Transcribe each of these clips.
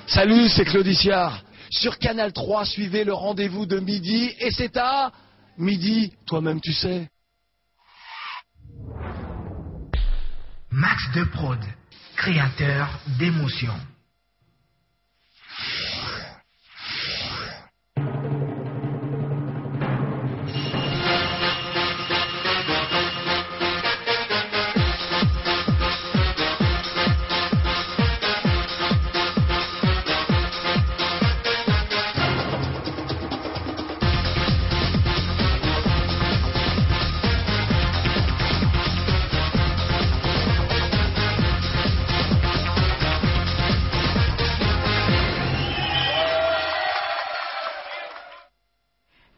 Salut, c'est Claudicia. Sur Canal 3, suivez le rendez-vous de midi et c'est à midi, toi-même tu sais. Max de Prod, créateur d'émotions.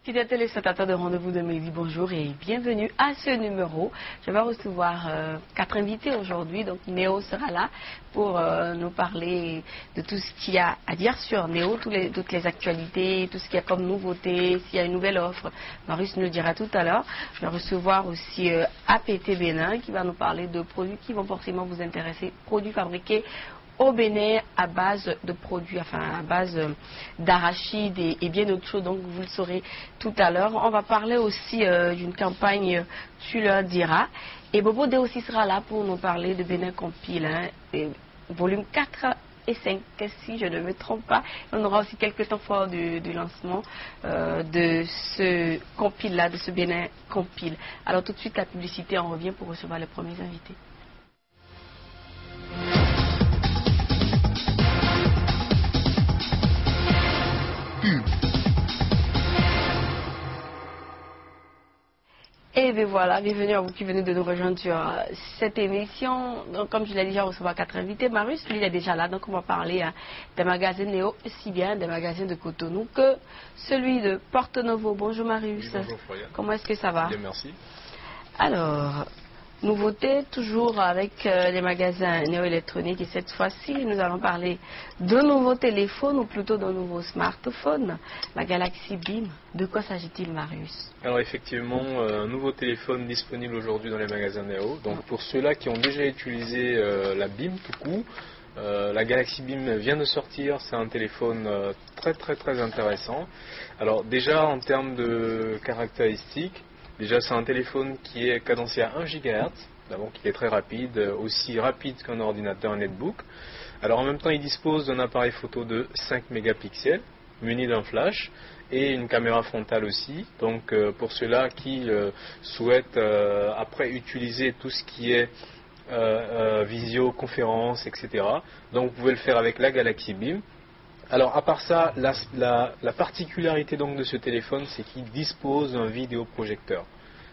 Fidèles téléspectateurs de Rendez-vous de midi, bonjour et bienvenue à ce numéro. Je vais recevoir 4 invités aujourd'hui. Donc Néo sera là pour nous parler de tout ce qu'il y a à dire sur Néo, toutes les actualités, tout ce qu'il y a comme nouveauté, s'il y a une nouvelle offre. Marius nous le dira tout à l'heure. Je vais recevoir aussi APT Bénin qui va nous parler de produits qui vont forcément vous intéresser, produits fabriqués au Bénin à base de produits, enfin à base d'arachide et bien d'autres choses, donc vous le saurez tout à l'heure. On va parler aussi d'une campagne Tu leur diras. Et Bobo D aussi sera là pour nous parler de Bénin Compile, volume 4 et 5, si je ne me trompe pas. On aura aussi quelques temps forts du lancement de ce compile-là, de ce Bénin Compile. Alors tout de suite la publicité, on revient pour recevoir les premiers invités. Et bien voilà, bienvenue à vous qui venez de nous rejoindre sur cette émission. Donc, comme je l'ai déjà recevoir 4 invités, Marius, lui, il est déjà là. Donc, on va parler des magasins Néo, si bien des magasins de Cotonou que celui de Porto Novo. Bonjour Marius. Oui, bonjour Florian. Comment est-ce que ça va? Bien, merci. Alors, nouveauté, toujours avec les magasins Néo électroniques. Et cette fois-ci, nous allons parler de nouveaux téléphones, ou plutôt de nouveaux smartphones, la Galaxy Beam. De quoi s'agit-il, Marius? Alors effectivement, un nouveau téléphone disponible aujourd'hui dans les magasins Néo. Donc pour ceux-là qui ont déjà utilisé la Beam tout court, la Galaxy Beam vient de sortir. C'est un téléphone très intéressant. Alors déjà en termes de caractéristiques, déjà c'est un téléphone qui est cadencé à 1 GHz, donc il est très rapide, aussi rapide qu'un ordinateur netbook. Alors en même temps il dispose d'un appareil photo de 5 mégapixels, muni d'un flash, et une caméra frontale aussi. Donc pour ceux-là qui souhaitent après utiliser tout ce qui est visioconférence, etc. Donc vous pouvez le faire avec la Galaxy Beam. Alors à part ça, la particularité donc de ce téléphone, c'est qu'il dispose d'un vidéoprojecteur.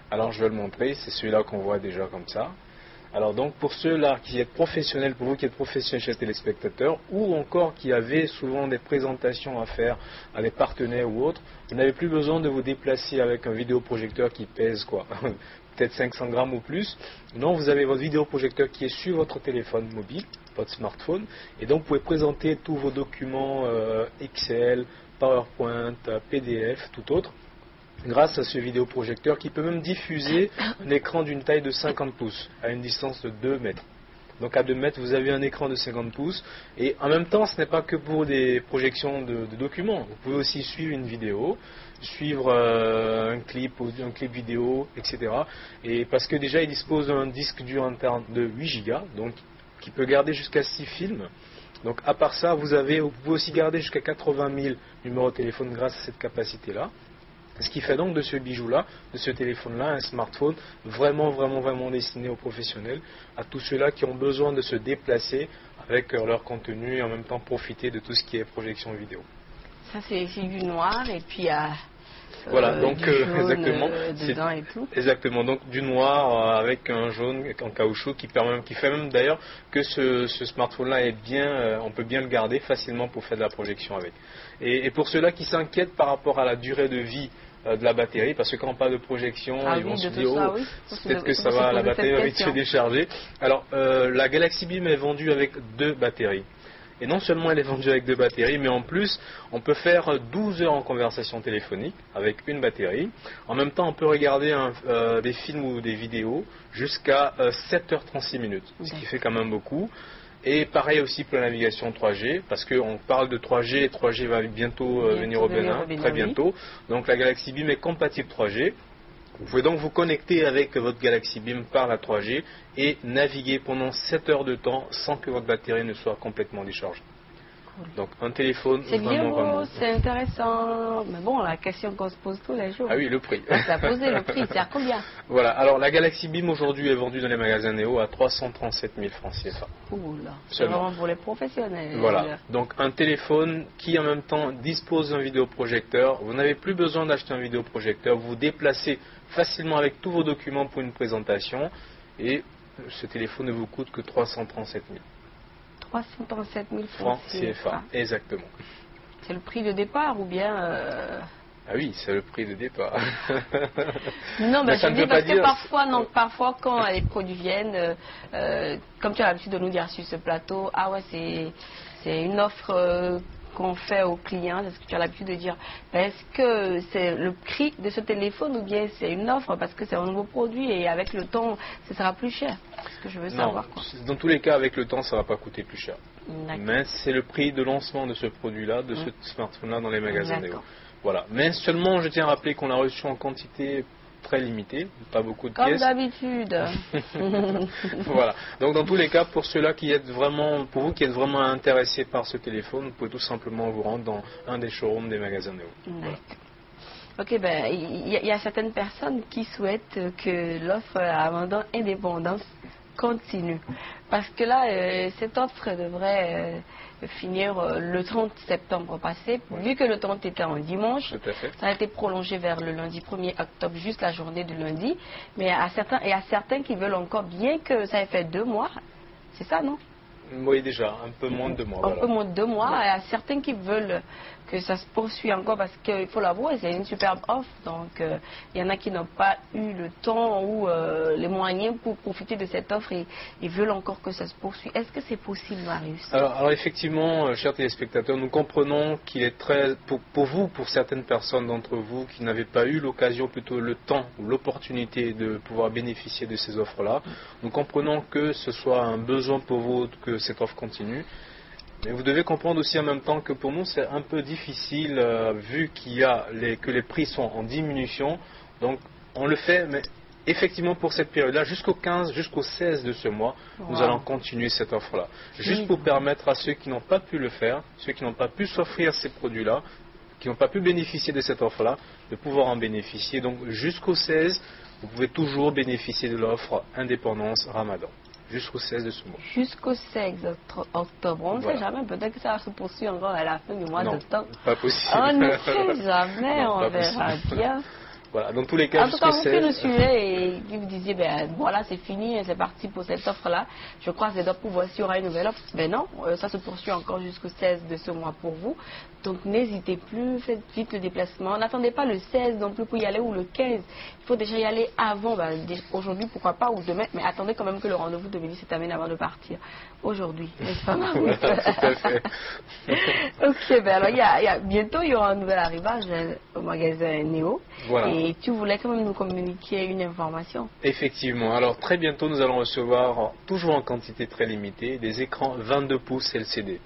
Alors je vais le montrer, c'est celui-là qu'on voit déjà comme ça. Alors donc pour ceux-là qui êtes professionnels, pour vous qui êtes professionnels chez les téléspectateurs, ou encore qui avez souvent des présentations à faire à des partenaires ou autres, vous n'avez plus besoin de vous déplacer avec un vidéoprojecteur qui pèse quoi, peut-être 500 grammes ou plus. Non, vous avez votre vidéoprojecteur qui est sur votre téléphone mobile, votre smartphone, et donc vous pouvez présenter tous vos documents Excel, PowerPoint, PDF, tout autre, grâce à ce vidéoprojecteur qui peut même diffuser un écran d'une taille de 50 pouces à une distance de 2 mètres. Donc à 2 mètres, vous avez un écran de 50 pouces et en même temps, ce n'est pas que pour des projections de documents. Vous pouvez aussi suivre une vidéo, suivre un clip vidéo, etc. Et parce que déjà, il dispose d'un disque dur interne de 8 Go, donc qui peut garder jusqu'à 6 films. Donc à part ça, vous pouvez aussi garder jusqu'à 80 000 numéros de téléphone grâce à cette capacité-là. Ce qui fait donc de ce bijou-là, de ce téléphone-là, un smartphone vraiment destiné aux professionnels, à tous ceux-là qui ont besoin de se déplacer avec leur contenu et en même temps profiter de tout ce qui est projection vidéo. Ça c'est du noir et puis voilà, donc du jaune, exactement, dedans et tout. Exactement, donc du noir avec un jaune en caoutchouc qui fait même d'ailleurs que ce smartphone-là est bien, on peut bien le garder facilement pour faire de la projection avec. Et pour ceux-là qui s'inquiètent par rapport à la durée de vie de la batterie, parce que quand on parle de projection, ils vont se dire peut-être que ça va, la batterie va vite se décharger. Alors la Galaxy Beam est vendue avec 2 batteries. Et non seulement elle est vendue avec 2 batteries, mais en plus, on peut faire 12 heures en conversation téléphonique avec une batterie. En même temps, on peut regarder des films ou des vidéos jusqu'à 7h36 minutes, ce qui fait quand même beaucoup. Et pareil aussi pour la navigation 3G, parce qu'on parle de 3G et 3G va bientôt venir au Bénin, très bientôt. Donc la Galaxy Beam est compatible 3G. Vous pouvez donc vous connecter avec votre Galaxy Beam par la 3G et naviguer pendant 7 heures de temps sans que votre batterie ne soit complètement déchargée. Donc un téléphone c'est vraiment, bien beau, vraiment... c'est intéressant. Mais bon, la question qu'on se pose tous les jours. Ah oui, le prix. Ça posé le prix, c'est à combien? Voilà, alors la Galaxy Beam aujourd'hui est vendue dans les magasins Neo à 337 000 francs CFA. Oula, c'est Seulement. vraiment pour les professionnels. Voilà, donc un téléphone qui en même temps dispose d'un vidéoprojecteur. Vous n'avez plus besoin d'acheter un vidéoprojecteur, vous vous déplacez facilement avec tous vos documents pour une présentation et ce téléphone ne vous coûte que 337 000 337 000 francs CFA. Exactement. C'est le prix de départ ou bien... Ah oui, c'est le prix de départ. Non, mais ça je ne dis veut parce pas que dire... parfois quand les produits viennent, comme tu as l'habitude de nous dire sur ce plateau, ah ouais, c'est une offre qu'on fait aux clients, est-ce que tu as l'habitude de dire, est-ce que c'est le prix de ce téléphone ou bien c'est une offre parce que c'est un nouveau produit et avec le temps, ce sera plus cher? C'est ce que je veux savoir. Quoi. Dans tous les cas, avec le temps, ça ne va pas coûter plus cher. Mais c'est le prix de lancement de ce produit-là, de ce smartphone-là dans les magasins Neo. Voilà. Mais seulement, je tiens à rappeler qu'on l'a reçu en quantité très limitée, pas beaucoup de pièces. Comme d'habitude. Voilà. Donc dans tous les cas, pour ceux-là qui êtes vraiment, pour vous qui êtes vraiment intéressés par ce téléphone, vous pouvez tout simplement vous rendre dans un des showrooms des magasins Neo. Voilà. Ok, ben il y a certaines personnes qui souhaitent que l'offre à abandon indépendance continue. Parce que là, cette offre devrait finir le 30 septembre passé. Vu que le 30 était un dimanche, ça a été prolongé vers le lundi 1er octobre, juste la journée du lundi. Mais il y a certains qui veulent encore, bien que ça ait fait 2 mois, c'est ça, non? Oui, déjà, un peu moins de 2 mois. Un peu moins de 2 mois. Il y a certains qui veulent que ça se poursuive encore parce qu'il faut l'avouer, c'est une superbe offre. Donc, il y en a qui n'ont pas eu le temps ou les moyens pour profiter de cette offre et ils veulent encore que ça se poursuive. Est-ce que c'est possible, Marius? Alors effectivement, chers téléspectateurs, nous comprenons qu'il est très, pour vous, pour certaines personnes d'entre vous qui n'avaient pas eu l'occasion, plutôt le temps ou l'opportunité de pouvoir bénéficier de ces offres-là, nous comprenons que ce soit un besoin pour vous que cette offre continue. Mais vous devez comprendre aussi en même temps que pour nous c'est un peu difficile vu que les prix sont en diminution. Donc on le fait, mais effectivement pour cette période-là, jusqu'au 15, jusqu'au 16 de ce mois, nous allons continuer cette offre-là. Juste pour permettre à ceux qui n'ont pas pu le faire, ceux qui n'ont pas pu s'offrir ces produits-là, qui n'ont pas pu bénéficier de cette offre-là, de pouvoir en bénéficier. Donc jusqu'au 16, vous pouvez toujours bénéficier de l'offre Indépendance Ramadan. Jusqu'au 16 de ce mois. Jusqu'au 16 octobre. On ne sait jamais, peut-être que ça va se poursuivre encore à la fin du mois d'octobre. Pas possible. On ne sait jamais, on verra bien. Voilà, dans tous les cas, en tout cas, vous qui nous suivez et qui vous disiez, ben voilà, c'est fini, c'est parti pour cette offre-là. Je crois que c'est pour voir s'il y aura une nouvelle offre. Ben non, ça se poursuit encore jusqu'au 16 de ce mois pour vous. Donc n'hésitez plus, faites vite le déplacement. N'attendez pas le 16 non plus pour y aller ou le 15. Il faut déjà y aller avant, ben, aujourd'hui, pourquoi pas, ou demain. Mais attendez quand même que le rendez-vous de midi se termine avant de partir. Aujourd'hui, n'est-ce pas, Marie? Tout à fait. Ok, ben alors bientôt il y aura un nouvel arrivage au magasin Neo. Voilà. Et tu voulais quand même nous communiquer une information. Effectivement. Alors très bientôt nous allons recevoir, toujours en quantité très limitée, des écrans 22 pouces LCD.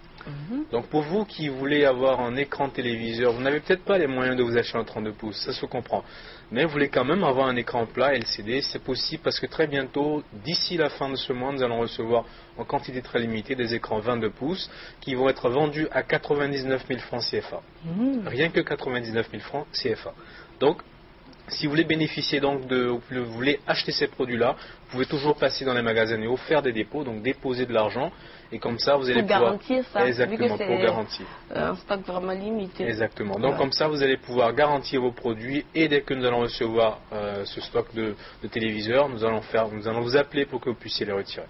Donc pour vous qui voulez avoir un écran téléviseur, vous n'avez peut-être pas les moyens de vous acheter un 32 pouces, ça se comprend. Mais vous voulez quand même avoir un écran plat LCD, c'est possible parce que très bientôt, d'ici la fin de ce mois, nous allons recevoir en quantité très limitée des écrans 22 pouces qui vont être vendus à 99 000 francs CFA. Rien que 99 000 francs CFA. Donc, si vous voulez bénéficier donc vous voulez acheter ces produits-là, vous pouvez toujours passer dans les magasins Neo, faire des dépôts, donc déposer de l'argent, et comme ça vous allez pouvoir garantir ça, exactement pour garantir un stock vraiment limité. Exactement. Donc comme ça vous allez pouvoir garantir vos produits et dès que nous allons recevoir ce stock de téléviseurs, nous allons vous appeler pour que vous puissiez les retirer.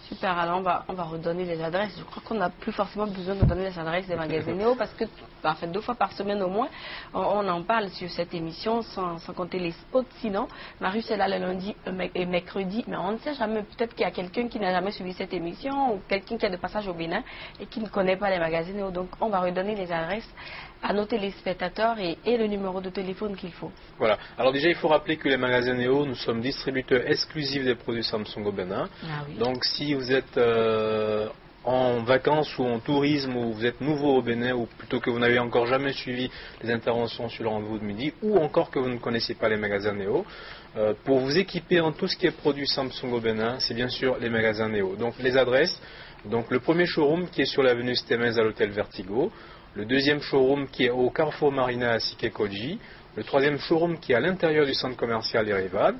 Super, alors on va redonner les adresses. Je crois qu'on n'a plus forcément besoin de donner les adresses des magasins Neo parce que, en fait, 2 fois par semaine au moins, on en parle sur cette émission sans compter les spots. Sinon, Marius est là le lundi et mercredi, mais on ne sait jamais. Peut-être qu'il y a quelqu'un qui n'a jamais suivi cette émission ou quelqu'un qui a de passage au Bénin et qui ne connaît pas les magasins Neo. Donc, on va redonner les adresses à nos téléspectateurs et le numéro de téléphone qu'il faut. Voilà. Alors déjà, il faut rappeler que les magasins Neo, nous sommes distributeurs exclusifs des produits Samsung au Bénin. Ah oui. Donc, si vous êtes en vacances ou en tourisme, ou vous êtes nouveau au Bénin, ou plutôt que vous n'avez encore jamais suivi les interventions sur le rendez-vous de midi, ou encore que vous ne connaissez pas les magasins Néo, pour vous équiper en tout ce qui est produit Samsung au Bénin, c'est bien sûr les magasins Néo. Donc les adresses, donc le premier showroom qui est sur l'avenue Stémez à l'hôtel Vertigo, le deuxième showroom qui est au Carrefour Marina à Sikekoji, le troisième showroom qui est à l'intérieur du centre commercial Erevan,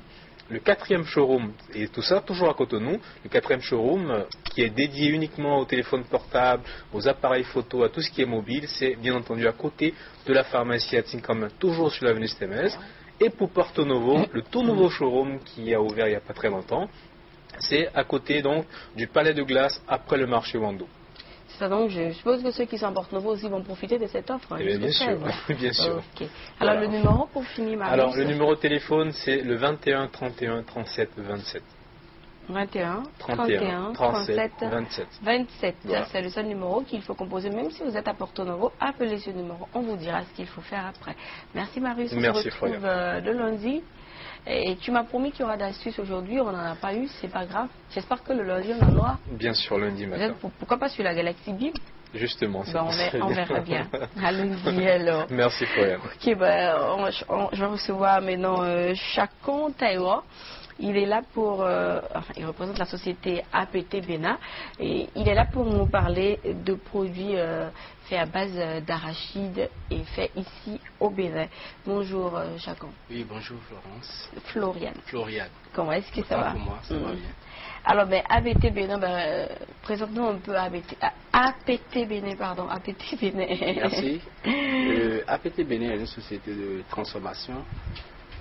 le quatrième showroom, et tout ça toujours à Cotonou, le quatrième showroom qui est dédié uniquement aux téléphones portables, aux appareils photo, à tout ce qui est mobile, c'est bien entendu à côté de la pharmacie à Tinkamen, toujours sur l'avenue Stémez. Et pour Porto Novo, le tout nouveau showroom qui a ouvert il n'y a pas très longtemps, c'est à côté donc du Palais de Glace après le marché Wando. Ça, donc, je suppose que ceux qui sont à Porto Novo aussi vont profiter de cette offre. Eh bien sûr, bien sûr. Okay. Alors Voilà. le numéro pour finir, Marius. Alors le numéro de téléphone c'est le 21 31 37 27. 21, 31, 37, 27. 27. Voilà. C'est le seul numéro qu'il faut composer. Même si vous êtes à Porto Novo, appelez ce numéro. On vous dira ce qu'il faut faire après. Merci Marius. On Merci, se retrouve le lundi. Et tu m'as promis qu'il y aura d'astuces aujourd'hui. On n'en a pas eu. C'est pas grave. J'espère que le lundi, on en aura. Bien sûr, lundi matin. Pourquoi pas sur la Galaxy Bim? Justement, c'est On verra bien. À lundi alors. Merci Florian. Ok, je vais recevoir maintenant Chacon Taïwa. Il est là pour, il représente la société APT Bénin et il est là pour nous parler de produits faits à base d'arachide et faits ici au Bénin. Bonjour Chacon. Oui, bonjour Florence. Florian. Comment est-ce que ça va? Pour moi, ça va bien. Alors, APT Bénin, présente-nous un peu APT Bénin, pardon, APT Bénin. Merci. APT Bénin est une société de transformation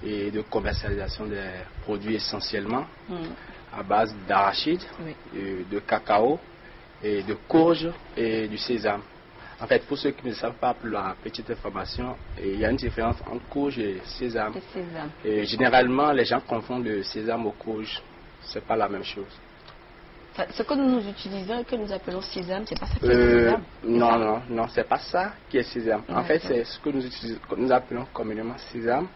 et de commercialisation des produits essentiellement à base d'arachide, de cacao, et de courge et du sésame. En fait, pour ceux qui ne savent pas, pour la petite information, il y a une différence entre courge et sésame. Et généralement, les gens confondent le sésame au courge. C'est pas la même chose. Ce que nous utilisons et que nous appelons sésame, c'est pas ça qui est sésame? Non, c'est pas ça qui est sésame. En fait, c'est ce que nous appelons communément sésame.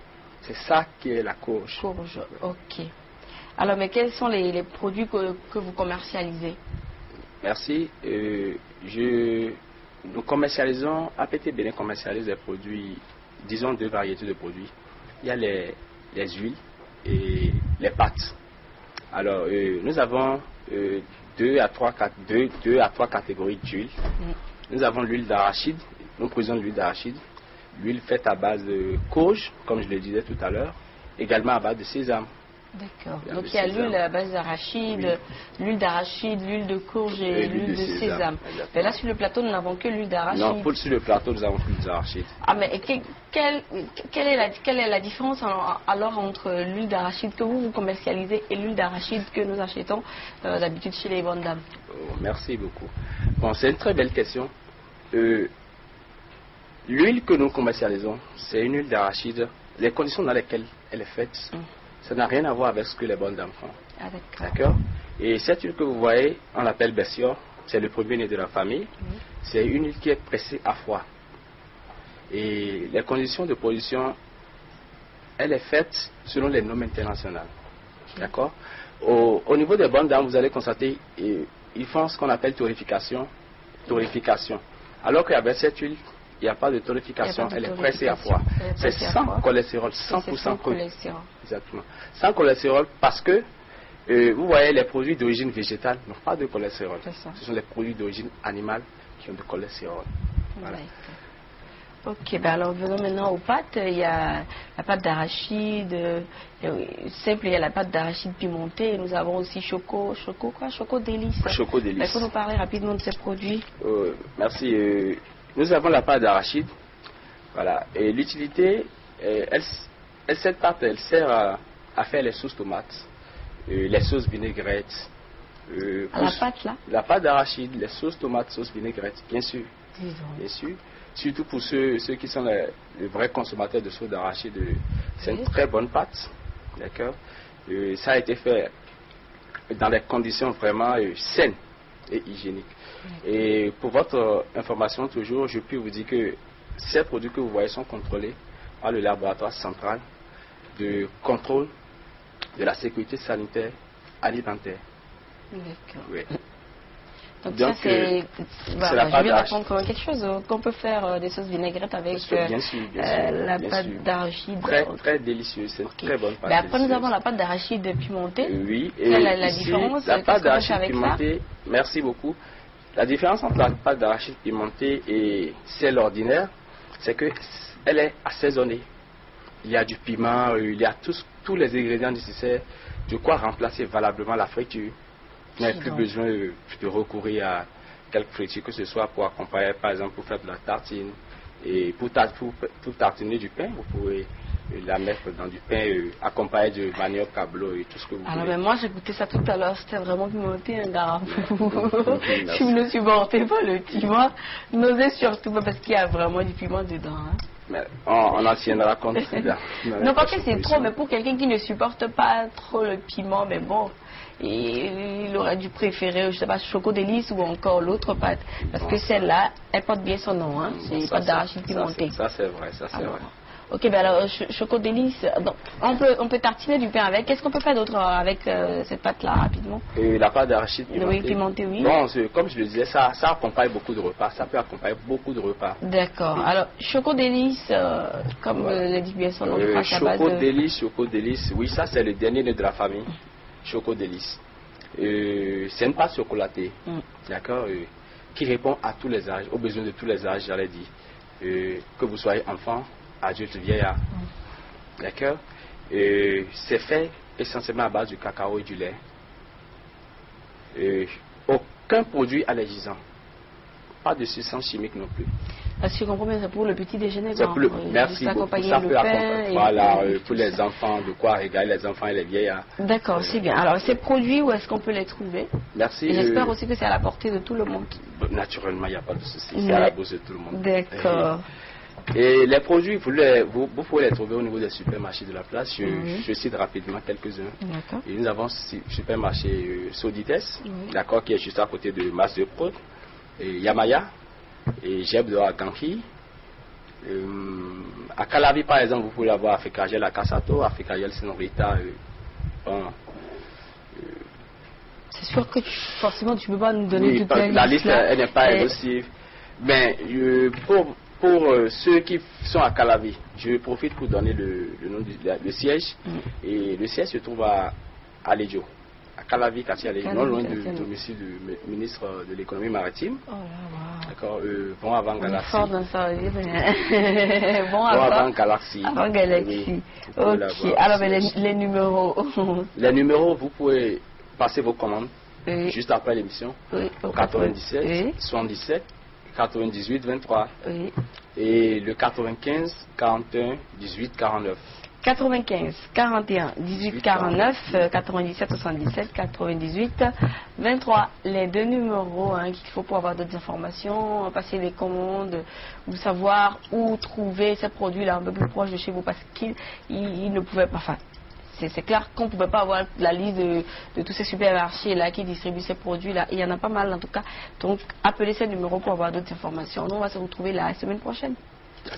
C'est ça qui est la courge. Courge, ok. Alors, mais quels sont les produits que vous commercialisez? Merci. Nous commercialisons, APT Bénin commercialise des produits, disons deux variétés de produits. Il y a les huiles et les pâtes. Alors, nous avons deux à trois catégories d'huile. Nous avons l'huile d'arachide. Nous produisons l'huile d'arachide. L'huile faite à base de courge, comme je le disais tout à l'heure, également à base de sésame. D'accord. Donc il y a l'huile à base d'arachide, l'huile d'arachide, l'huile de courge et l'huile de sésame. Mais là sur le plateau, nous n'avons que l'huile d'arachide. Non, sur le plateau, nous avons l'huile d'arachide. Ah, mais quelle est la différence alors entre l'huile d'arachide que vous commercialisez et l'huile d'arachide que nous achetons d'habitude chez les bonnes dames? Merci beaucoup. Bon, c'est une très belle question. L'huile que nous commercialisons, c'est une huile d'arachide. Les conditions dans lesquelles elle est faite, ça n'a rien à voir avec ce que les bonnes dames font. Ah, d'accord. Et cette huile que vous voyez, on l'appelle Bessior. C'est le premier-né de la famille. C'est une huile qui est pressée à froid. Et les conditions de production, elle est faite selon les normes internationales. D'accord. Au niveau des bonnes dames, vous allez constater, ils font ce qu'on appelle torréfication. Alors qu'avec cette huile, il n'y a pas de torréfication, elle est pressée à froid. C'est sans cholestérol, 100% cholestérol. Exactement. Sans cholestérol parce que, vous voyez, les produits d'origine végétale n'ont pas de cholestérol. Ce sont les produits d'origine animale qui ont de cholestérol. Voilà. Ok, ben alors venons maintenant aux pâtes. Il y a la pâte d'arachide, simple, il y a la pâte d'arachide pimentée. Et nous avons aussi Choco Délice. Choco Délice. Il faut nous parler rapidement de ces produits. Merci. Nous avons la pâte d'arachide. Voilà. Et l'utilité, cette pâte, elle sert à faire les sauces tomates, les sauces vinaigrettes. La pâte là? La pâte d'arachide, les sauces tomates, sauces vinaigrettes, bien sûr. Bien sûr. Surtout pour ceux qui sont les vrais consommateurs de sauce d'arachide, c'est une très bonne pâte. D'accord. Ça a été fait dans des conditions vraiment saines et hygiéniques. Et pour votre information, toujours, je peux vous dire que ces produits que vous voyez sont contrôlés par le laboratoire central de contrôle de la sécurité sanitaire alimentaire. D'accord. Oui. Donc, Donc, ça, c'est... c'est la je pâte vais d'arachide. apprendre quand même quelque chose. Qu'on peut faire des sauces vinaigrettes avec Bien sûr, la bien pâte sûr. d'arachide. Très, très délicieux. C'est une très bonne pâte. Mais après, nous délicieuse. avons la pâte d'arachide pimentée. Oui, Quelle est la ici, différence? la Qu'est-ce pâte qu'on peut d'arachide faire avec ça? pimentée, merci beaucoup. La différence entre la pâte d'arachide pimentée et celle ordinaire, c'est que elle est assaisonnée. Il y a du piment, il y a tous les ingrédients nécessaires de quoi remplacer valablement la friture. Vous n'avez plus besoin de recourir à quelque friture que ce soit pour accompagner, par exemple, pour faire de la tartine. Et pour tartiner du pain, vous pouvez la mettre dans du pain accompagné de manioc, cablo et tout ce que vous Alors, voulez. ben, moi, j'ai goûté ça tout à l'heure. C'était vraiment pimenté, un garafou. Si vous ne supportez pas le piment, n'osez surtout pas parce qu'il y a vraiment du piment dedans. Hein. Mais on en tiendra compte. Non, pas que c'est trop, mais pour quelqu'un qui ne supporte pas trop le piment, mais bon, il aurait dû préférer, je sais pas, Choco Délice ou encore l'autre pâte. Parce que celle-là, elle porte bien son nom, hein. C'est pâte d'arachide pimentée. Ça, c'est vrai, ça, c'est vrai. Ok, ben alors, Choco Délice, donc, on peut tartiner du pain avec. Qu'est-ce qu'on peut faire d'autre avec cette pâte-là, rapidement? La pâte d'arachide pimentée. Oui, pimentée, oui. Bon, comme je le disais, ça accompagne beaucoup de repas. Ça peut accompagner beaucoup de repas. D'accord. Alors, Choco Délice, comme le dit bien son nom, je crois qu'à base de... Choco Délice, oui, ça c'est le dernier né de la famille. Choco Délice. C'est une pâte chocolatée, d'accord, qui répond à tous les âges, aux besoins de tous les âges, j'allais dire. Que vous soyez enfant, adulte, vieillard. D'accord. C'est fait essentiellement à base du cacao et du lait. Aucun produit allergisant. Pas de substance chimique non plus. Parce que je comprends bien, c'est pour le petit déjeuner. Merci beaucoup. Ça peut accompagner. Voilà, pour les enfants, de quoi régaler les enfants et les vieillards. D'accord, c'est bien. Alors, ces produits, où est-ce qu'on peut les trouver? Merci. Et j'espère aussi que c'est à la portée de tout le monde. Naturellement, il n'y a pas de souci. C'est à la bourse de tout le monde. D'accord. Et les produits, vous pouvez les trouver au niveau des supermarchés de la place. Je cite rapidement quelques-uns. Et nous avons supermarché Sodites, d'accord, qui est juste à côté de Max de Prod, et Yamaya, et Jeb à Ganki. À Calavi, par exemple, vous pouvez avoir Africagel à Cassato, Africagel Senorita. C'est sûr que forcément tu ne peux pas nous donner toute la liste. Elle n'est pas exhaustive. Mais pour ceux qui sont à Calavi, je profite pour donner le nom du siège. Et le siège se trouve à Ledio, à Calavi, non loin du domicile du ministre de l'économie maritime. Oh là, wow. D'accord, bon avant Galaxy. Fort dans ça, bon avant Galaxy. Avant Galaxy. Ok, alors les numéros. Les numéros, vous pouvez passer vos commandes juste après l'émission au 97 77 98 23 et le 95 41 18 49. 95 41 18 49 97 77 98 23, les deux numéros qu'il faut pour avoir d'autres informations, passer les commandes, ou savoir où trouver ces produits-là un peu plus proche de chez vous, parce qu'ils ne pouvaient pas. Enfin, c'est clair qu'on ne pouvait pas avoir la liste de tous ces supermarchés-là qui distribuent ces produits-là. Il y en a pas mal en tout cas. Donc, appelez ces numéros pour avoir d'autres informations. Nous, on va se retrouver la semaine prochaine.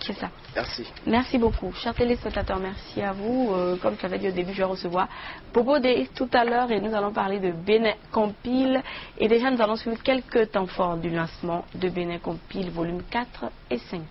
C'est ça. Merci. Merci beaucoup. Chers téléspectateurs, merci à vous. Comme je l'avais dit au début, je vais recevoir Bobo Day tout à l'heure et nous allons parler de Bénin Compile. Et déjà, nous allons suivre quelques temps forts du lancement de Bénin Compile, volume 4 et 5.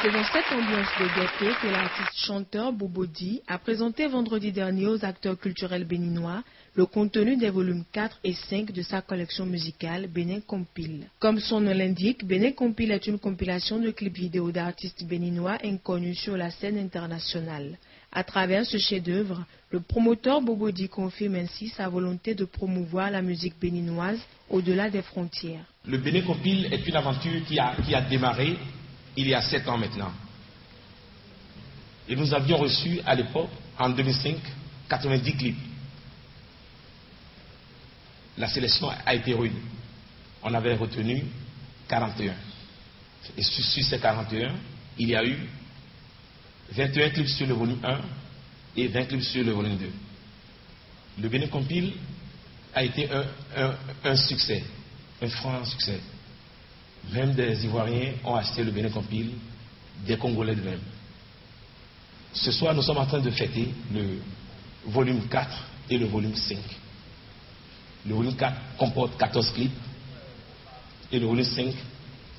C'est dans cette ambiance de gaieté que l'artiste chanteur Bobodi a présenté vendredi dernier aux acteurs culturels béninois le contenu des volumes 4 et 5 de sa collection musicale Bénin Compile. Comme son nom l'indique, Bénin Compile est une compilation de clips vidéo d'artistes béninois inconnus sur la scène internationale. À travers ce chef-d'œuvre, le promoteur Bobodi confirme ainsi sa volonté de promouvoir la musique béninoise au-delà des frontières. Le Bénin Compile est une aventure qui a démarré il y a 7 ans maintenant. Et nous avions reçu à l'époque, en 2005, 90 clips. La sélection a été rude. On avait retenu 41. Et sur ces 41, il y a eu 21 clips sur le volume 1 et 20 clips sur le volume 2. Le Bénin Compile a été un succès, un franc succès. Même des Ivoiriens ont acheté le Bénin Compile, des Congolais de même. Ce soir, nous sommes en train de fêter le volume 4 et le volume 5. Le volume 4 comporte 14 clips et le volume 5,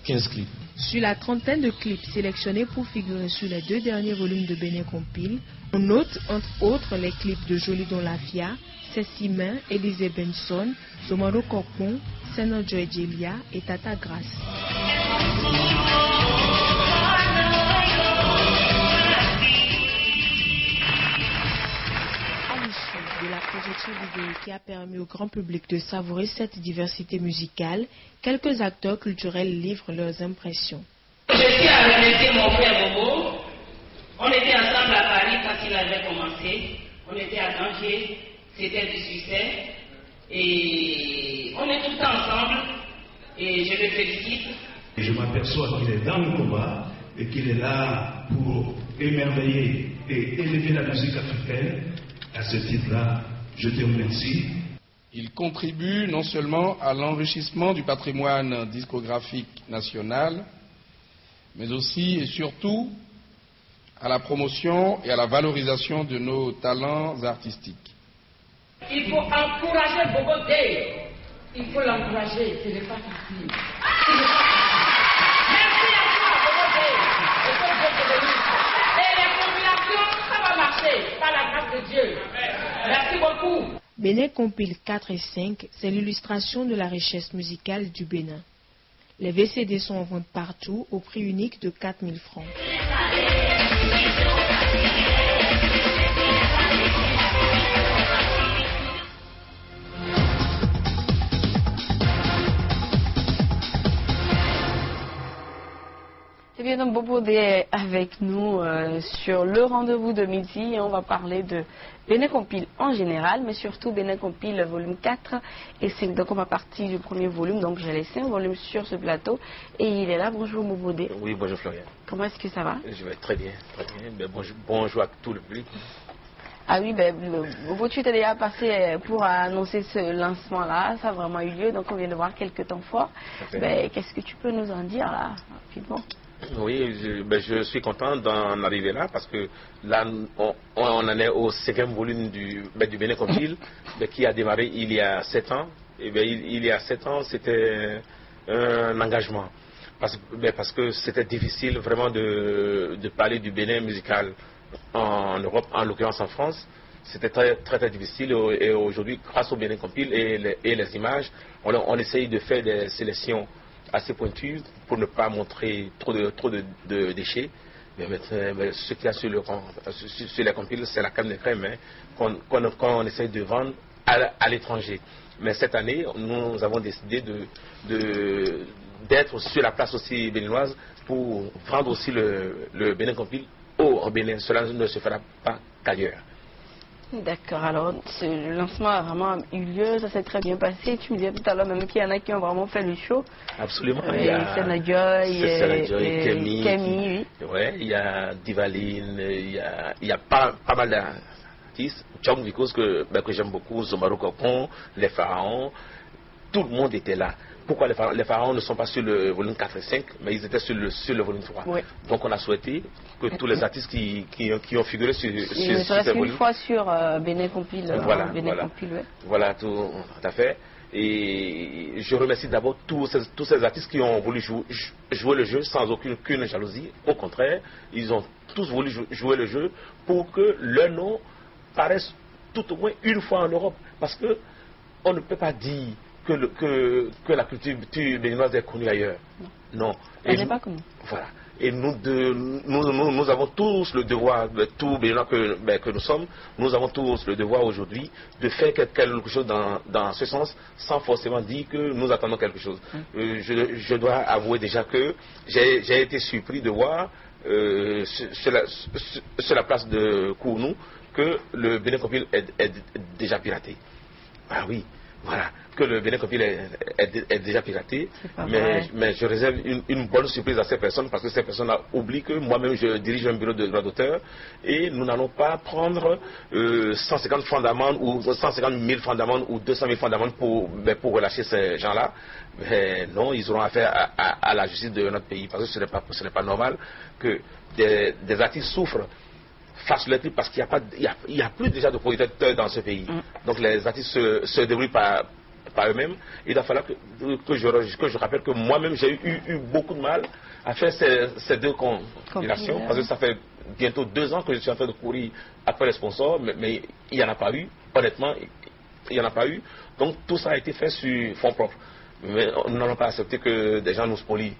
15 clips. Sur la trentaine de clips sélectionnés pour figurer sur les 2 derniers volumes de Bénin Compile, on note entre autres les clips de Jolie Don Lafia, Cécile Main, Élisée Benson, Zomaro Kokpon, Seno Joejelia et Tata Grace. De la projection vidéo qui a permis au grand public de savourer cette diversité musicale, quelques acteurs culturels livrent leurs impressions. Je tiens à remercier mon frère Bobo. On était ensemble à Paris quand il avait commencé. On était à Danger, c'était du succès. Et on est tout le temps ensemble. Et je le félicite. Je m'aperçois qu'il est dans le combat et qu'il est là pour émerveiller et élever la musique africaine. À ce titre-là, je te remercie. Il contribue non seulement à l'enrichissement du patrimoine discographique national, mais aussi et surtout à la promotion et à la valorisation de nos talents artistiques. Il faut encourager Bobo Day. Il faut l'encourager, ce n'est pas facile. Merci à toi, Bobo Day. Et les populations, ça va marcher, par la grâce de Dieu. Merci beaucoup. Bénin Compile 4 et 5, c'est l'illustration de la richesse musicale du Bénin. Les VCD sont en vente partout au prix unique de 4 000 francs. C'est bien, donc Bobo est avec nous sur le rendez-vous de midi et on va parler de Bénin Compile en général, mais surtout Bénin Compile volume 4 et 5. Donc on va partir du premier volume, donc j'ai laissé un volume sur ce plateau et il est là. Bonjour Bobo. Oui, bonjour Florian. Comment est-ce que ça va? Je vais très bien, très bien. Ben, bonjour à tout le public. Ah oui, ben, Bobo, tu t'es déjà passé pour annoncer ce lancement-là, ça a vraiment eu lieu, donc on vient de voir quelques temps forts. Ben, qu'est-ce que tu peux nous en dire là, rapidement? Oui, je suis content d'en arriver là parce que là, on en est au 5e volume du Bénin Compile qui a démarré il y a 7 ans. Et bien, il y a 7 ans, c'était un engagement parce que c'était difficile vraiment de parler du Bénin musical en Europe, en l'occurrence en France. C'était très, très, très difficile et aujourd'hui, grâce au Bénin Compile et les images, on essaye de faire des sélections assez pointues pour ne pas montrer trop de déchets. Mais ce qu'il y a sur les compiles, c'est la crème de crème qu'on essaye de vendre à l'étranger. Mais cette année, nous avons décidé d'être sur la place aussi béninoise pour vendre aussi le Bénin Compile au Bénin. Cela ne se fera pas qu'ailleurs. D'accord, alors le lancement a vraiment eu lieu, ça s'est très bien passé. Tu me disais tout à l'heure même qu'il y en a qui ont vraiment fait le show. Absolument. Il y a Joy, Camille, oui. Ouais, il y a Divaline, il y a pas mal d'artistes. Chong Vikos que j'aime beaucoup, Zomaro Kokpon, les Pharaons, tout le monde était là. Pourquoi les pharaons ne sont pas sur le volume 4 et 5, mais ils étaient sur le volume 3. Oui. Donc on a souhaité que tous les artistes qui ont figuré sur ce volume... une fois sur Bénin Compile. Voilà, tout à fait. Et je remercie d'abord tous ces artistes qui ont voulu jouer le jeu sans aucune jalousie. Au contraire, ils ont tous voulu jouer le jeu pour que leur nom paraisse tout au moins une fois en Europe. Parce que on ne peut pas dire que la culture béninoise est connue ailleurs. Non. Elle n'est pas connue. Voilà. Et nous avons tous le devoir, tout Béninois que nous sommes, nous avons tous le devoir aujourd'hui de faire quelque chose dans ce sens, sans forcément dire que nous attendons quelque chose. Je dois avouer déjà que j'ai été surpris de voir sur la place de Cournou que le Bénin Compile est déjà piraté. Ah oui. voilà, que le Bénin Compil est déjà piraté, mais je réserve une bonne surprise à ces personnes parce que ces personnes oublient que moi-même je dirige un bureau de droit d'auteur et nous n'allons pas prendre 150 francs d'amende ou 150 000 francs d'amende ou 200 000 francs d'amende pour relâcher ces gens-là. Mais non, ils auront affaire à la justice de notre pays parce que ce n'est pas normal que des artistes souffrent face leur clip parce qu'il n'y a plus déjà de producteurs dans ce pays. Donc les artistes se débrouillent par eux-mêmes. Il va falloir que je rappelle que moi-même j'ai eu beaucoup de mal à faire ces deux compilations parce que ça fait bientôt 2 ans que je suis en train de courir après les sponsors, mais il n'y en a pas eu. Honnêtement, il n'y en a pas eu. Donc tout ça a été fait sur fonds propres. Mais nous n'allons pas accepter que des gens nous spolient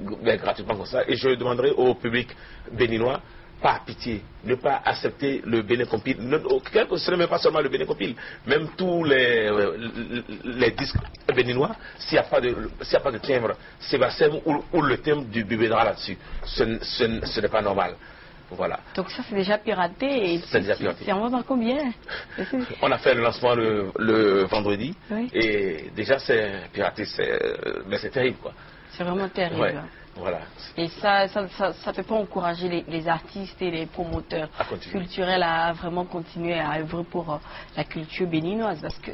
gratuitement comme ça. Et je demanderai au public béninois, par pitié, ne pas accepter le Bénin Compil. Ce n'est même pas seulement le Bénin Compil, même tous les disques béninois, s'il n'y a pas de timbre Sébastien ou le timbre du Bubédra là-dessus, ce n'est pas normal. Voilà. Donc ça c'est déjà piraté et c'est déjà piraté. C'est en vente combien? On a fait le lancement le vendredi et déjà c'est piraté, mais c'est terrible quoi. C'est vraiment terrible. Ouais. Voilà. Et ça ne peut pas encourager les artistes et les promoteurs culturels à vraiment continuer à œuvrer pour la culture béninoise. Parce que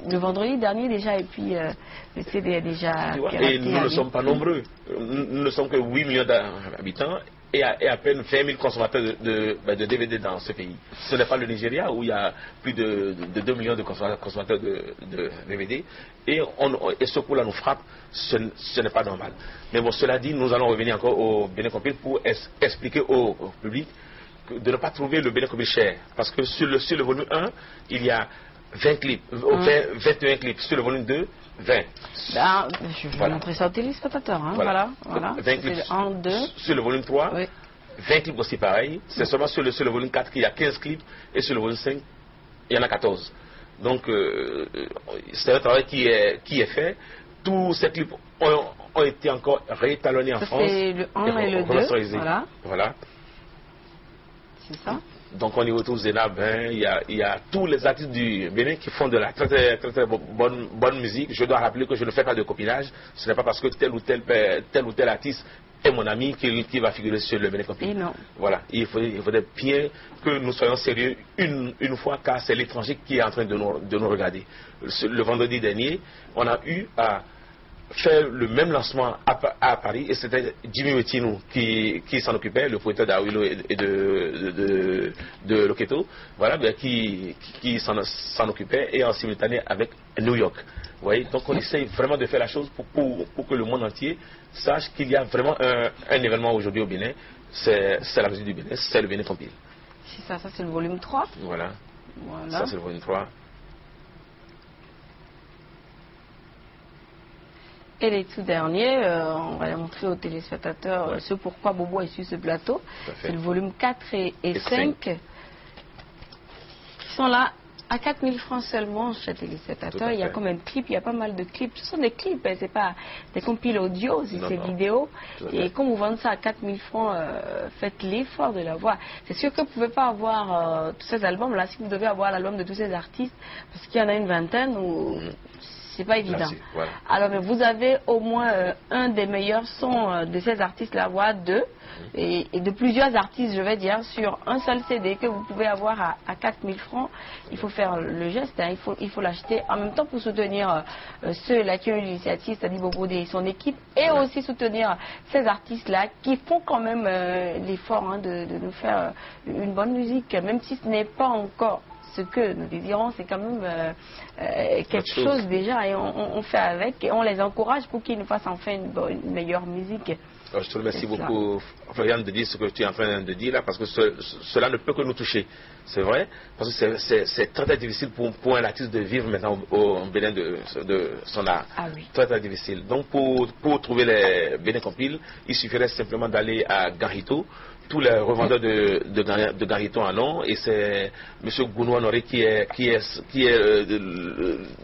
le vendredi dernier déjà, et puis le CD est déjà piraté. Et nous ne sommes pas nombreux. Nous ne sommes que 8 millions d'habitants et à peine 20 000 consommateurs de DVD dans ce pays. Ce n'est pas le Nigeria où il y a plus de 2 millions de consommateurs de DVD. Et ce coup-là nous frappe, ce n'est pas normal. Mais bon, cela dit, nous allons revenir encore au Bénin Compil pour expliquer au public de ne pas trouver le Bénin Compil cher. Parce que sur le volume 1, il y a 20 clips, 21 clips. Sur le volume 2, 20. Ben, je vais montrer ça aux téléspectateurs. Hein. Voilà. 20 clips. En 2. Sur le volume 3, 20 clips aussi pareil. C'est seulement sur le volume 4 qu'il y a 15 clips. Et sur le volume 5, il y en a 14. Donc, c'est un travail qui est fait. Tous ces clips ont été encore réétalonnés en France. C'est le 1 et le 2. Voilà. C'est ça. Donc on y retrouve Zénab, il y a tous les artistes du Bénin qui font de la très bonne musique. Je dois rappeler que je ne fais pas de copinage. Ce n'est pas parce que tel ou tel artiste est mon ami qui va figurer sur le Bénin Compil. Non. Voilà, il faudrait bien que nous soyons sérieux une fois, car c'est l'étranger qui est en train de nous regarder. Le vendredi dernier, on a eu à faire le même lancement à Paris et c'était Jimmy Wetinou qui s'en occupait, le poète d'Awilo et de Loketo, voilà, qui s'en occupait et en simultané avec New York. Vous voyez, donc on essaye vraiment de faire la chose pour que le monde entier sache qu'il y a vraiment un événement aujourd'hui au Bénin, c'est la musique du Bénin, c'est le Bénin Compil. C'est ça c'est le volume 3. Voilà. Ça c'est le volume 3. Et les tout derniers, on va les montrer aux téléspectateurs ce pourquoi Bobo est sur ce plateau. C'est le volume 4 et 5 qui sont là à 4 000 francs seulement chez les téléspectateurs. Il y a combien de clips? Il y a pas mal de clips. Ce sont des clips, ce n'est pas des compiles audio, c'est vidéo. Et comme vous vendez ça à 4 000 francs, faites l'effort de l'avoir. C'est sûr que vous ne pouvez pas avoir tous ces albums-là si vous devez avoir l'album de tous ces artistes, parce qu'il y en a une vingtaine ou... C'est pas évident. Voilà. Alors, mais vous avez au moins un des meilleurs sons de ces artistes-là, voire deux, et de plusieurs artistes, je vais dire, sur un seul CD que vous pouvez avoir à 4 000 francs. Il faut faire le geste, hein, il faut l'acheter en même temps pour soutenir ceux-là qui ont eu l'initiative, c'est-à-dire Bobo et son équipe, et aussi soutenir ces artistes-là qui font quand même l'effort de nous faire une bonne musique, même si ce n'est pas encore ce que nous désirons, c'est quand même quelque chose déjà, et on fait avec, et on les encourage pour qu'ils nous fassent enfin une meilleure musique. Alors, je te remercie beaucoup, Florian, de dire ce que tu es en train de dire là, parce que cela ne peut que nous toucher. C'est vrai, parce que c'est très très difficile pour un artiste de vivre maintenant au Bénin de son art. Ah oui. Très très difficile. Donc pour trouver les Bénin Compil, il suffirait simplement d'aller à Garito, tous les revendeurs de Gariton en ont, et c'est M. Gounoua Noré qui est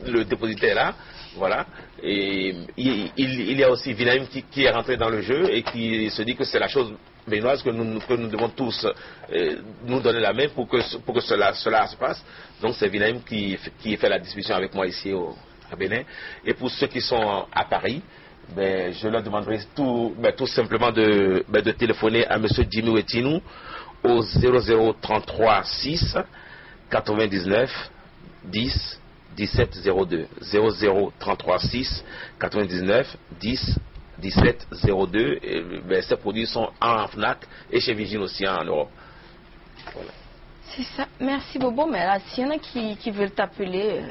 le dépositaire là. Voilà. Et il y a aussi Vinaïm qui est rentré dans le jeu et qui se dit que c'est la chose béninoise que nous devons tous nous donner la main pour que cela se passe. Donc c'est Vinaïm qui fait la discussion avec moi ici à Bénin. Et pour ceux qui sont à Paris, ben, je leur demanderai tout simplement de téléphoner à M. Jimmy Wetinou au 0033 6 99 10 17 02 0033 6 99 10 17 02. Et, ben, ces produits sont en FNAC et chez Vigine aussi en Europe. Voilà. C'est ça. Merci Bobo. Mais là, s'il y en a qui veulent t'appeler,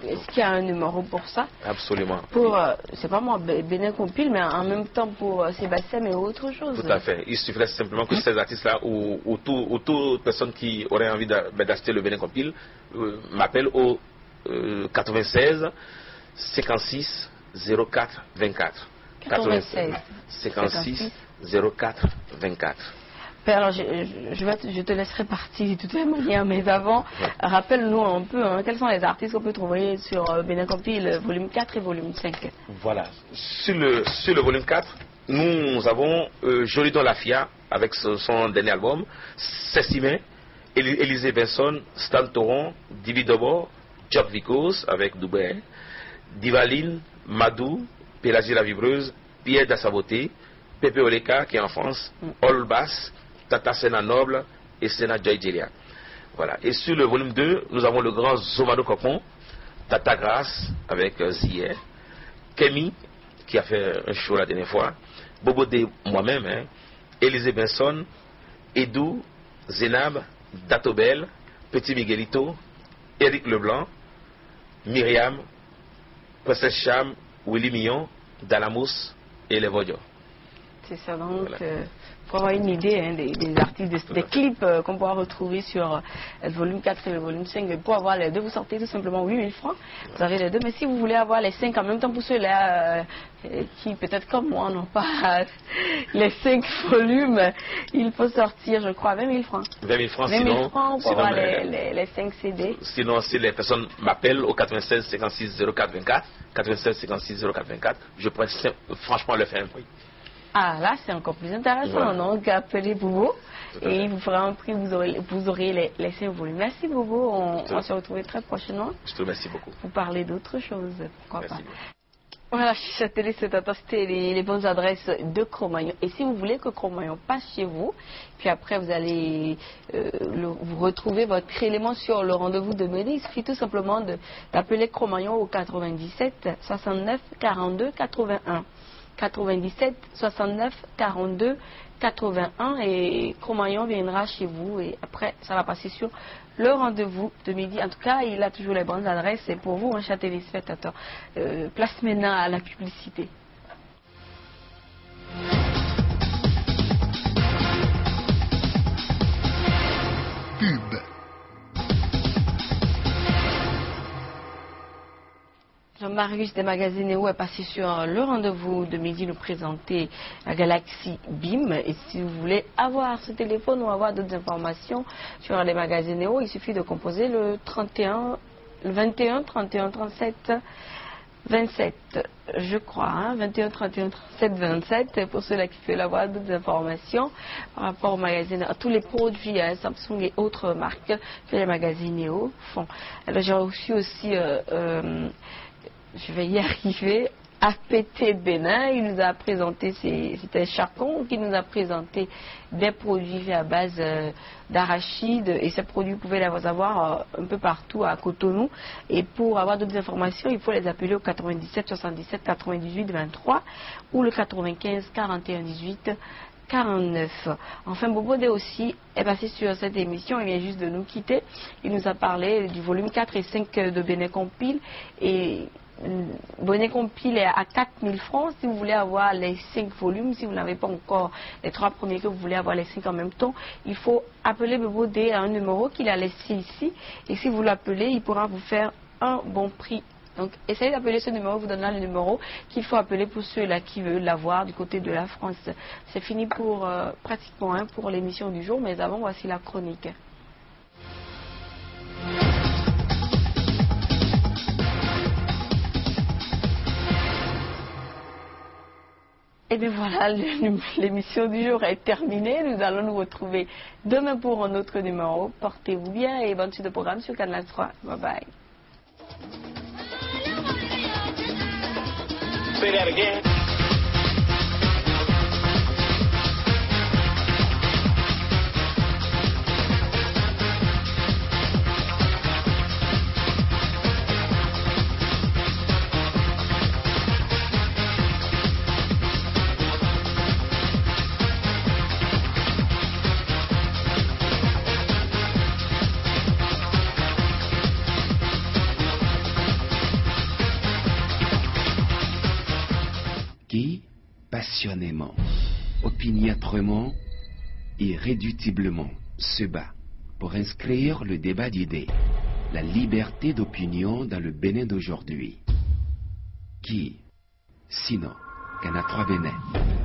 est-ce qu'il y a un numéro pour ça? Absolument. Pour, c'est pas moi, Bénin Compile, mais en même temps pour Sébastien, mais autre chose. Tout à fait. Il suffirait simplement que ces artistes-là ou toute personne qui aurait envie d'acheter le Bénin Compile m'appelle au 96 56 04 24. 96 56 04 24. Alors, je te laisserai partir de toutes les manières, mais avant, rappelle-nous un peu quels sont les artistes qu'on peut trouver sur Bénin Compile, volume 4 et volume 5. Voilà. Sur le volume 4, nous avons Jolidon Lafia avec son dernier album, Sessimé, Élisée Benson, Stan Toron, Divi Dobo, Job Vicos avec Dubaï, Divaline, Madou, Pélagie la Vibreuse, Pierre Dassaboté, Pepe Oleka qui est en France, Olbas, Tata Sena Noble et Sena Joy Jelia. Voilà. Et sur le volume 2, nous avons le grand Zomano Copon, Tata Grace avec Zier, Kemi qui a fait un show la dernière fois, Bobo de moi-même, Élisée Benson, Edou, Zénab, Datobel, Petit Miguelito, Éric Leblanc, Myriam, Princesse Cham, Willy Millon, Dalamous et Les Vodio. C'est ça, donc, Voilà. pour avoir une idée des artistes, des clips qu'on pourra retrouver sur le volume 4 et le volume 5. Pour avoir les deux, vous sortez tout simplement 8000 francs. Vous avez les deux, mais si vous voulez avoir les 5 en même temps, pour ceux-là qui, peut-être comme moi, n'ont pas les 5 volumes, il faut sortir, je crois, 20 000 francs. 20 000 francs, 20 000 sinon, francs pour avoir les 5 CD. Sinon, si les personnes m'appellent au 96 56 04 24, 96 56 04 24, je pourrais franchement leur faire un prix. Ah, là, c'est encore plus intéressant. Voilà. Donc, appelez Bobo et il vous fera un prix. Vous aurez les 5 volumes. Merci, Bobo. On va se retrouver très prochainement. Je te remercie beaucoup. Pour parler d'autres choses. Pourquoi Merci. pas. Voilà, chers téléspectateurs, c'était les bonnes adresses de Cro-Magnon. Et si vous voulez que Cro-Magnon passe chez vous, puis après vous allez vous retrouver votre élément sur le rendez-vous de midi, il suffit tout simplement d'appeler Cro-Magnon au 97 69 42 81. 97 69 42 81 et Cro-Magnon viendra chez vous et après ça va passer sur le rendez-vous de midi. En tout cas, il a toujours les bonnes adresses et pour vous, chers téléspectateurs, place maintenant à la publicité. Pub. Jean-Marius des magazines Néo est passé sur le rendez-vous de midi nous présenter la Galaxy BIM. Et si vous voulez avoir ce téléphone ou avoir d'autres informations sur les magazines Néo, il suffit de composer le 21 31 37 27, je crois, 21 31 37 27 pour ceux-là qui veulent avoir d'autres informations par rapport au magazine, à tous les produits Samsung et autres marques que les magazines Néo font. Alors j'ai reçu aussi je vais y arriver, APT Bénin, il nous a présenté, c'était Chacon qui nous a présenté des produits à base d'arachide et ces produits vous pouvez les avoir un peu partout à Cotonou et pour avoir d'autres informations il faut les appeler au 97 77 98 23 ou le 95 41 18 49. Enfin, Bobodé aussi est passé sur cette émission, il vient juste de nous quitter. Il nous a parlé du volume 4 et 5 de Bénin Compile et Bénin Compile est à 4 000 francs si vous voulez avoir les 5 volumes. Si vous n'avez pas encore les 3 premiers que vous voulez avoir les 5 en même temps, il faut appeler Bobodé à un numéro qu'il a laissé ici et si vous l'appelez, il pourra vous faire un bon prix Donc, essayez d'appeler ce numéro, vous donnera le numéro qu'il faut appeler pour ceux-là qui veulent l'avoir du côté de la France. C'est fini pour pratiquement pour l'émission du jour, mais avant, voici la chronique. Et bien voilà, l'émission du jour est terminée. Nous allons nous retrouver demain pour un autre numéro. Portez-vous bien et bonne suite de programme sur Canal 3. Bye bye. Say that again. Qui, passionnément, opiniâtrement, irréductiblement, se bat pour inscrire le débat d'idées, la liberté d'opinion dans le Bénin d'aujourd'hui. Qui, sinon, Canal 3 Bénin.